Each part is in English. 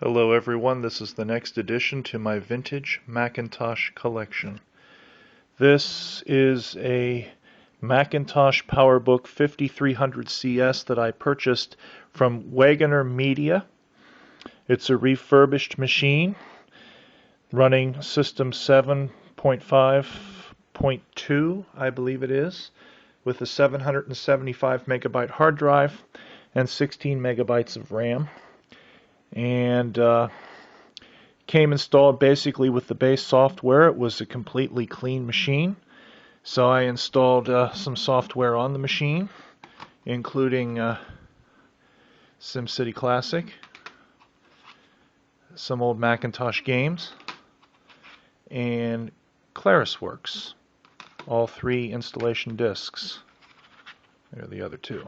Hello everyone, this is the next addition to my vintage Macintosh collection. This is a Macintosh PowerBook 5300 CS that I purchased from Wegener Media. It's a refurbished machine running System 7.5.2, I believe it is, with a 775 megabyte hard drive and 16 megabytes of RAM. And came installed basically with the base software. It was a completely clean machine, so I installed some software on the machine, including SimCity Classic, some old Macintosh games, and ClarisWorks, all 3 installation discs. There are the other 2.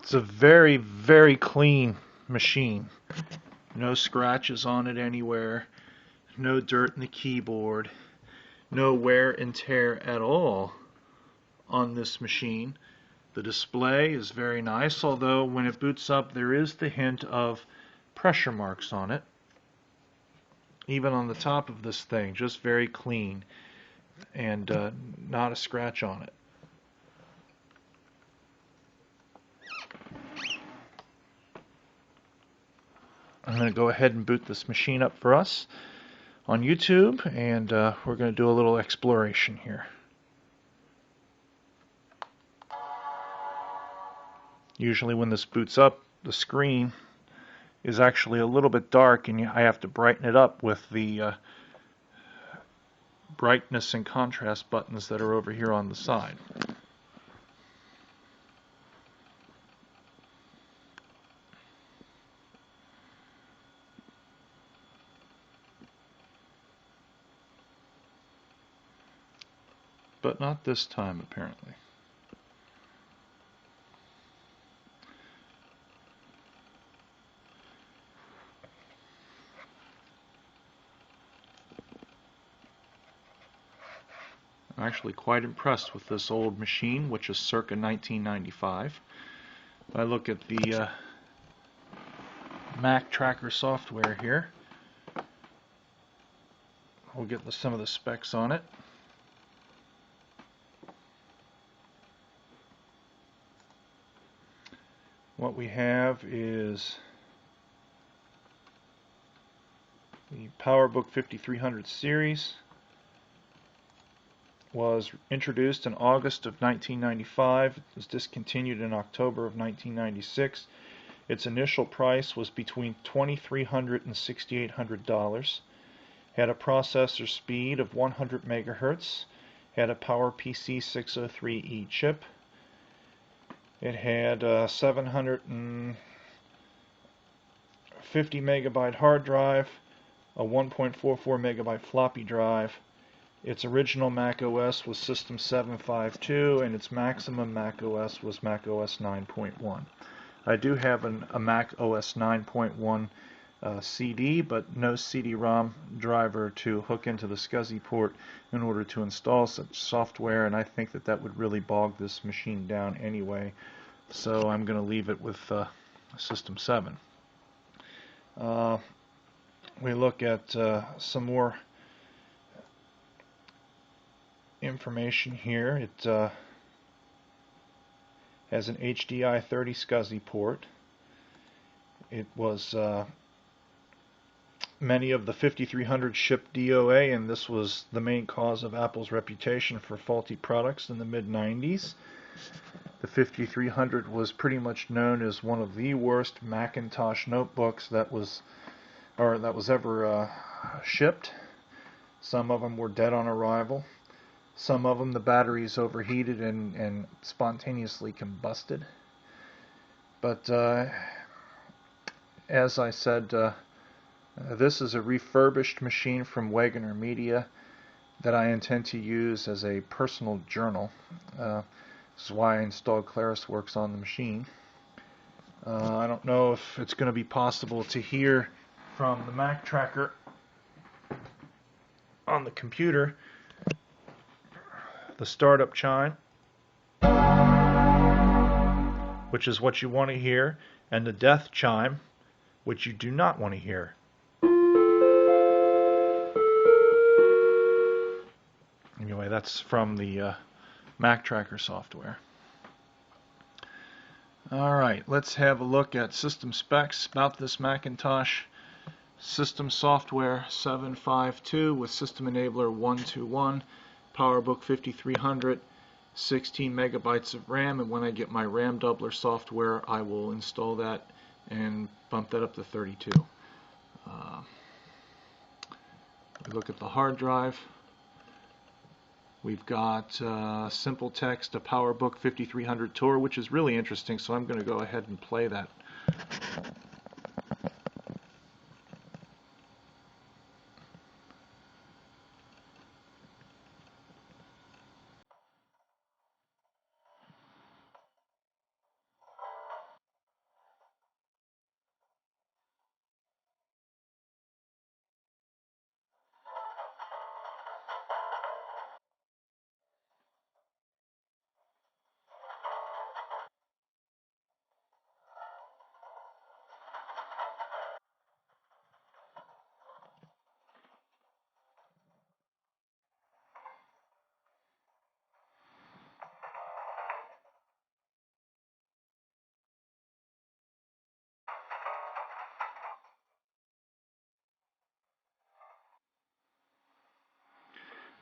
It's a very, very clean machine. No scratches on it anywhere, no dirt in the keyboard, no wear and tear at all on this machine. The display is very nice, although when it boots up there is the hint of pressure marks on it. Even on the top of this thing, just very clean and not a scratch on it. I'm going to go ahead and boot this machine up for us on YouTube, and we're going to do a little exploration here. Usually when this boots up, the screen is actually a little bit dark, and I have to brighten it up with the brightness and contrast buttons that are over here on the side. But not this time, apparently. I'm actually quite impressed with this old machine, which is circa 1995. If I look at the Mac Tracker software here, we'll get some of the specs on it. What we have is the PowerBook 5300 series. Was introduced in August of 1995. It was discontinued in October of 1996. Its initial price was between $2,300 and $6,800. Had a processor speed of 100 megahertz. Had a PowerPC 603E chip. It had a 750 megabyte hard drive, a 1.44 megabyte floppy drive. Its original Mac OS was System 7.5.2, and its maximum Mac OS was Mac OS 9.1. I do have a Mac OS 9.1 CD, but no CD-ROM driver to hook into the SCSI port in order to install such software, and I think that would really bog this machine down anyway, so I'm going to leave it with System 7. We look at some more information here. It has an HDI 30 SCSI port. It was many of the 5300 shipped DOA, and this was the main cause of Apple's reputation for faulty products in the mid-90s. The 5300 was pretty much known as one of the worst Macintosh notebooks that was ever shipped. Some of them were dead on arrival. Some of them, the batteries overheated and spontaneously combusted. But as I said, this is a refurbished machine from Wegener Media that I intend to use as a personal journal. This is why I installed ClarisWorks on the machine. I don't know if it's going to be possible to hear from the Mac Tracker on the computer the startup chime, which is what you want to hear, and the death chime, which you do not want to hear. Anyway, that's from the Mac Tracker software. Alright, let's have a look at system specs about this Macintosh. System software 752 with system enabler 121, PowerBook 5300, 16 megabytes of RAM, and when I get my RAM doubler software I will install that and bump that up to 32. We look at the hard drive. We've got simple text, a PowerBook 5300 Tour, which is really interesting, so I'm going to go ahead and play that.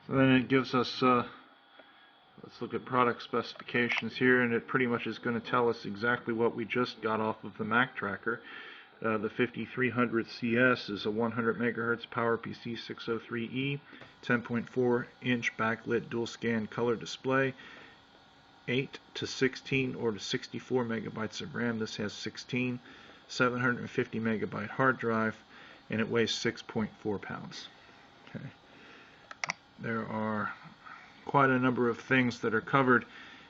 So then it gives us, let's look at product specifications here, and it pretty much is going to tell us exactly what we just got off of the Mac Tracker. The 5300 CS is a 100 MHz PowerPC 603E, 10.4 inch backlit dual scan color display, 8 to 16 or to 64 megabytes of RAM. This has 16, 750 megabyte hard drive, and it weighs 6.4 pounds. Okay. There are quite a number of things that are covered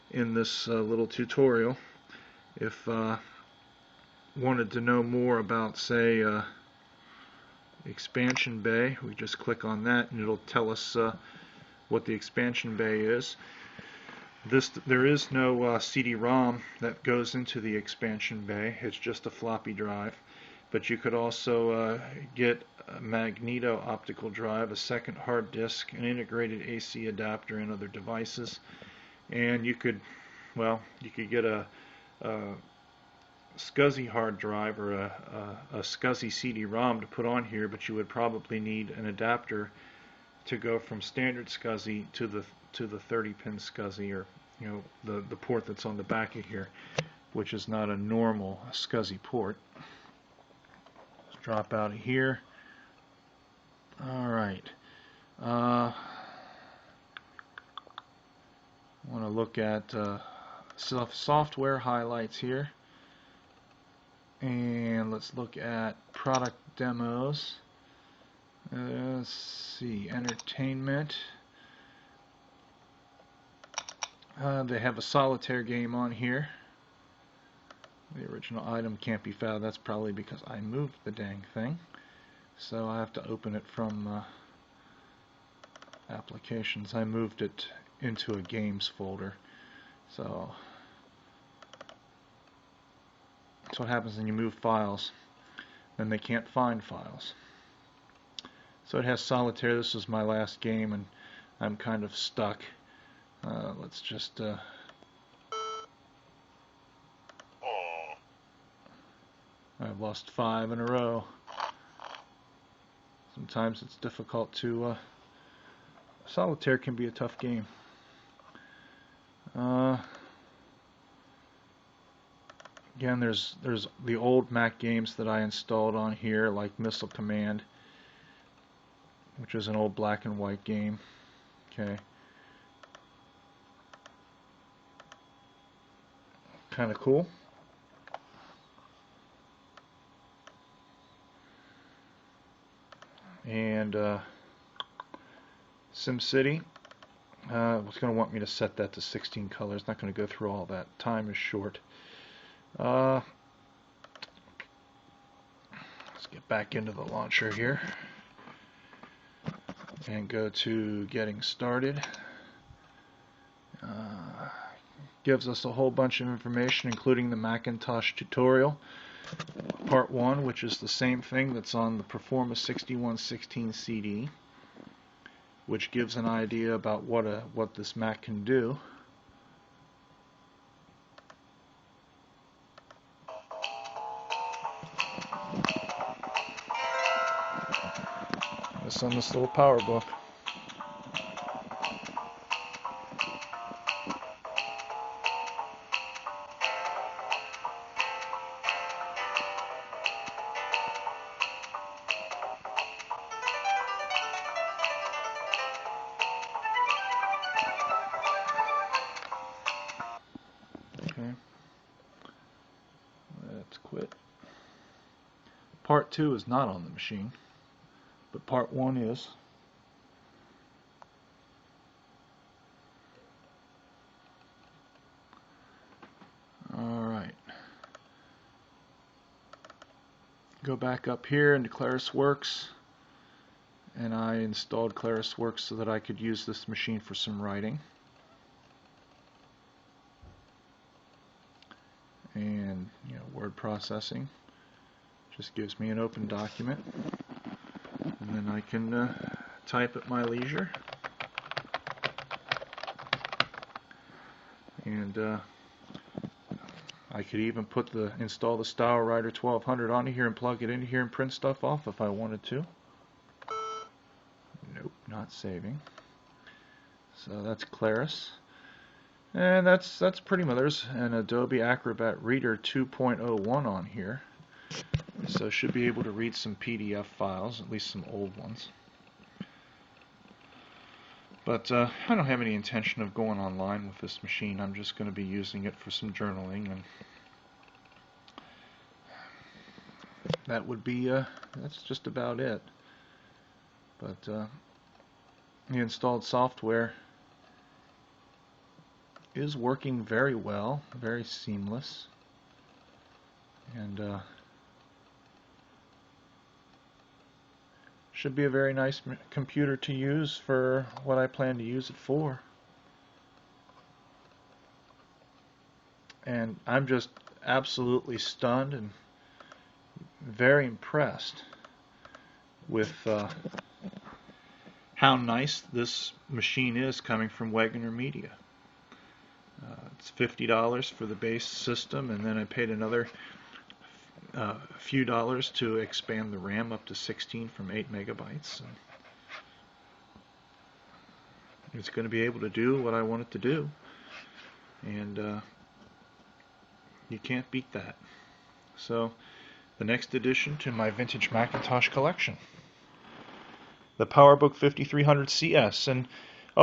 in this little tutorial. If wanted to know more about, say, expansion bay, we just click on that and it'll tell us what the expansion bay is. There is no CD-ROM that goes into the expansion bay. It's just a floppy drive. But you could also get a magneto optical drive, a second hard disk, an integrated AC adapter, and other devices. And you could get a SCSI hard drive or a SCSI CD-ROM to put on here, but you would probably need an adapter to go from standard SCSI to the 30-pin SCSI, or the port that's on the back of here, which is not a normal SCSI port. Let's drop out of here. Alright. I want to look at software highlights here. And let's look at product demos. Let's see, entertainment. They have a solitaire game on here. The original item can't be found. That's probably because I moved the dang thing. So I have to open it from applications. I moved it into a games folder. So that's what happens when you move files. Then they can't find files. So it has solitaire. This is my last game and I'm kind of stuck. Let's just I've lost 5 in a row. Sometimes it's difficult to solitaire can be a tough game. Again, there's the old Mac games that I installed on here, like Missile Command, which is an old black and white game. Okay. Kind of cool. And SimCity, it's going to want me to set that to 16 colors. Not going to go through all that. Time is short. Let's get back into the launcher here and go to Getting Started. gives us a whole bunch of information, including the Macintosh tutorial, part 1, which is the same thing that's on the Performa 6116 CD, which gives an idea about what this Mac can do. This on this little PowerBook. Okay. Let's quit. Part 2 is not on the machine, but part 1 is. Alright. Go back up here into ClarisWorks, and I installed ClarisWorks so that I could use this machine for some writing. And word processing just gives me an open document, and then I can type at my leisure. And I could even install the StyleWriter 1200 onto here and plug it into here and print stuff off if I wanted to. Nope, not saving. So that's Claris. And that's pretty much. There's an Adobe Acrobat Reader 2.01 on here, so should be able to read some PDF files, at least some old ones. But I don't have any intention of going online with this machine. I'm just going to be using it for some journaling, and that would be that's just about it. But the installed software is working very well, very seamless, and should be a very nice computer to use for what I plan to use it for. And I'm just absolutely stunned and very impressed with how nice this machine is coming from Wegener Media. It's $50 for the base system, and then I paid another few dollars to expand the RAM up to 16 from 8 megabytes. And it's going to be able to do what I want it to do, and you can't beat that. So the next addition to my vintage Macintosh collection, the PowerBook 5300 CS. And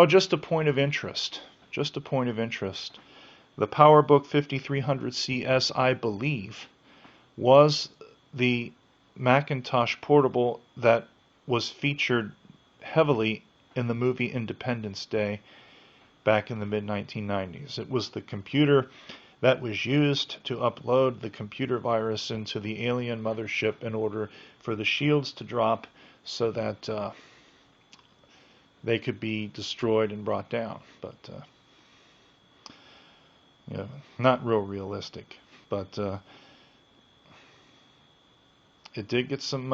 just a point of interest, the PowerBook 5300 CS, I believe, was the Macintosh portable that was featured heavily in the movie Independence Day back in the mid-1990s. It was the computer that was used to upload the computer virus into the alien mothership in order for the shields to drop so that they could be destroyed and brought down. But not real realistic, but it did get some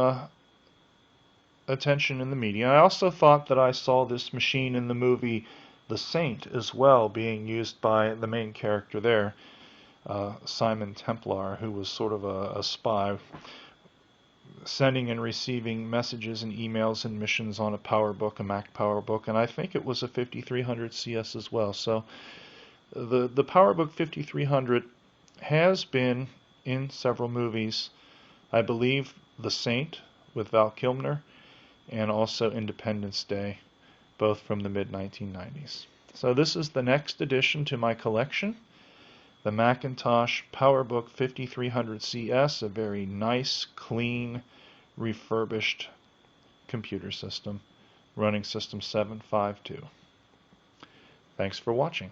attention in the media. I also thought that I saw this machine in the movie The Saint as well, being used by the main character there, Simon Templar, who was sort of a spy, sending and receiving messages and emails and missions on a PowerBook, a Mac PowerBook, and I think it was a 5300 CS as well. So the PowerBook 5300 has been in several movies. I believe The Saint with Val Kilmer, and also Independence Day, both from the mid-1990s. So this is the next addition to my collection, the Macintosh PowerBook 5300 CS, a very nice, clean, refurbished computer system running System 752. Thanks for watching.